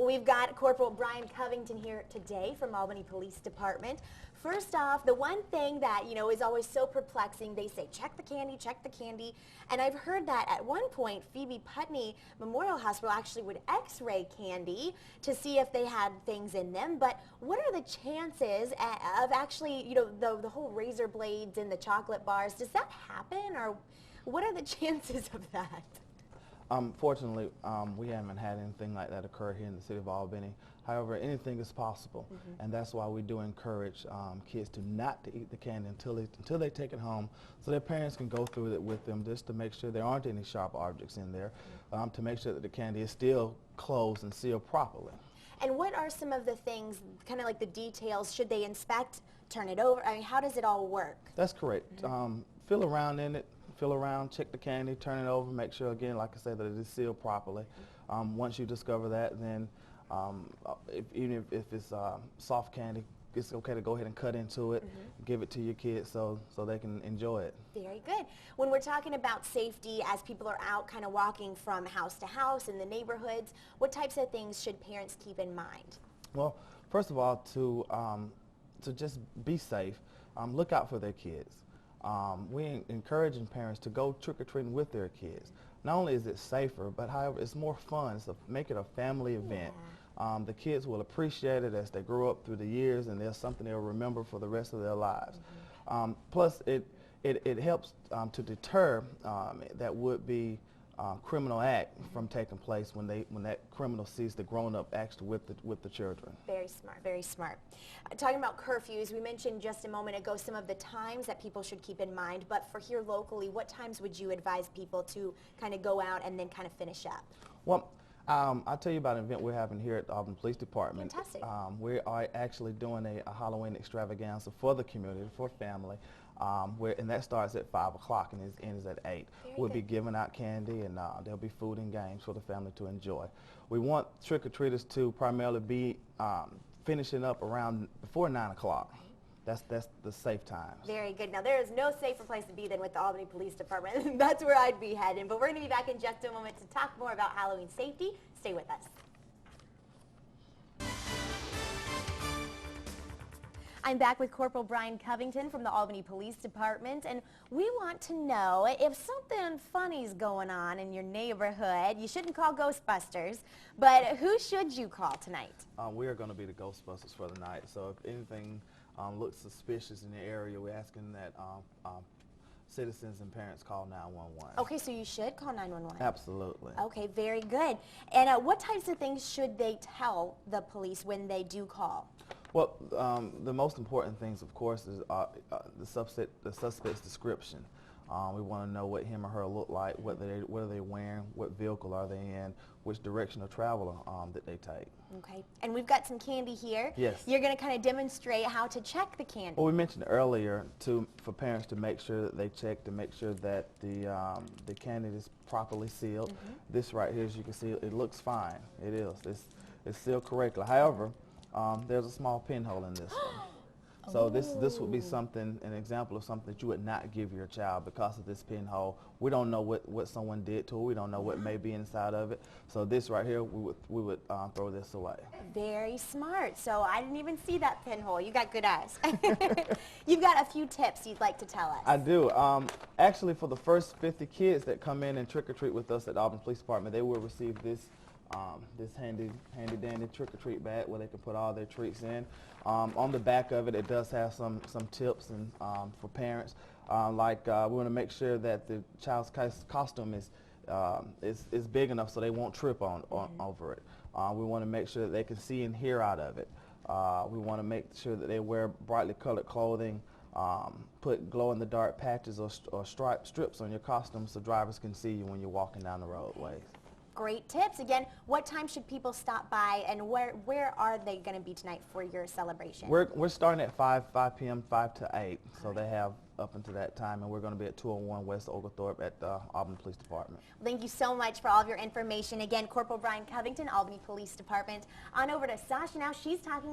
We've got Corporal Brian Covington here today from Albany Police Department. First off, the one thing that, is always so perplexing, they say, check the candy. And I've heard that at one point, Phoebe Putney Memorial Hospital actually would x-ray candy to see if they had things in them. But what are the chances of actually, the whole razor blades in the chocolate bars? Does that happen, or what are the chances of that? Fortunately, we haven't had anything like that occur here in the city of Albany. However, anything is possible, and that's why we do encourage kids to not to eat the candy until they take it home, so their parents can go through it with them, just to make sure there aren't any sharp objects in there, to make sure that the candy is still closed and sealed properly. And what are some of the things, kind of like the details? Should they inspect, turn it over? I mean, how does it all work? That's correct. Feel around in it. Feel around, check the candy, turn it over, make sure, again, like I said, that it is sealed properly. Once you discover that, then even if it's soft candy, it's okay to go ahead and cut into it, give it to your kids so they can enjoy it. Very good. When we're talking about safety, as people are out kind of walking from house to house in the neighborhoods, what types of things should parents keep in mind? Well, first of all, to just be safe, look out for their kids. We're encouraging parents to go trick-or-treating with their kids. Not only is it safer, but however, it's more fun. Make it a family event. The kids will appreciate it as they grow up through the years, and there's something they'll remember for the rest of their lives. Plus, it helps to deter that would-be criminal act from taking place when that criminal sees the grown-up actually with the children. Very smart, very smart. Talking about curfews, we mentioned just a moment ago some of the times that people should keep in mind, but for here locally, what times would you advise people to kind of go out and then kind of finish up? Well, I'll tell you about an event we're having here at the Albany Police Department. Fantastic. We are actually doing a Halloween extravaganza for the community, for family. And that starts at 5 o'clock and ends at 8. We'll be giving out candy, and there'll be food and games for the family to enjoy. We want trick-or-treaters to primarily be finishing up before 9 o'clock. That's the safe times. Very good. Now, there is no safer place to be than with the Albany Police Department. That's where I'd be heading. But we're going to be back in just a moment to talk more about Halloween safety. Stay with us. I'm back with Corporal Brian Covington from the Albany Police Department, and we want to know if something funny's going on in your neighborhood. You shouldn't call Ghostbusters, but who should you call tonight? We are going to be the Ghostbusters for the night, so if anything looks suspicious in the area, we're asking that citizens and parents call 911. Okay, so you should call 911. Absolutely. Okay, very good. And what types of things should they tell the police when they do call? Well, the most important things, of course, is the suspect's description. We want to know what him or her look like, what are they wearing, what vehicle are they in, which direction of travel that they take. Okay, and we've got some candy here. Yes. You're going to kind of demonstrate how to check the candy. Well, we mentioned earlier for parents to make sure that they check to make sure that the candy is properly sealed. This right here, as you can see, it looks fine. It is. It's sealed correctly. However, there's a small pinhole in this one. So this would be an example of something that you would not give your child because of this pinhole. We don't know what someone did to it. We don't know what may be inside of it. So this right here, we would throw this away. Very smart. So I didn't even see that pinhole. You got good eyes. You've got a few tips you'd like to tell us. I do. Actually, for the first 50 kids that come in and trick-or-treat with us at the Albany Police Department, they will receive this handy dandy trick-or-treat bag where they can put all their treats in. On the back of it, it does have some tips and for parents. We want to make sure that the child's costume is big enough so they won't trip over it. We want to make sure that they can see and hear out of it. We want to make sure that they wear brightly colored clothing. Put glow-in-the-dark patches or strips on your costume so drivers can see you when you're walking down the roadways. Great tips. Again, what time should people stop by, and where are they going to be tonight for your celebration? We're starting at 5 p.m., 5 to 8, so they have up until that time, and we're going to be at 201 West Oglethorpe at the Albany Police Department. Thank you so much for all of your information. Again, Corporal Brian Covington, Albany Police Department. On over to Sasha now. She's talking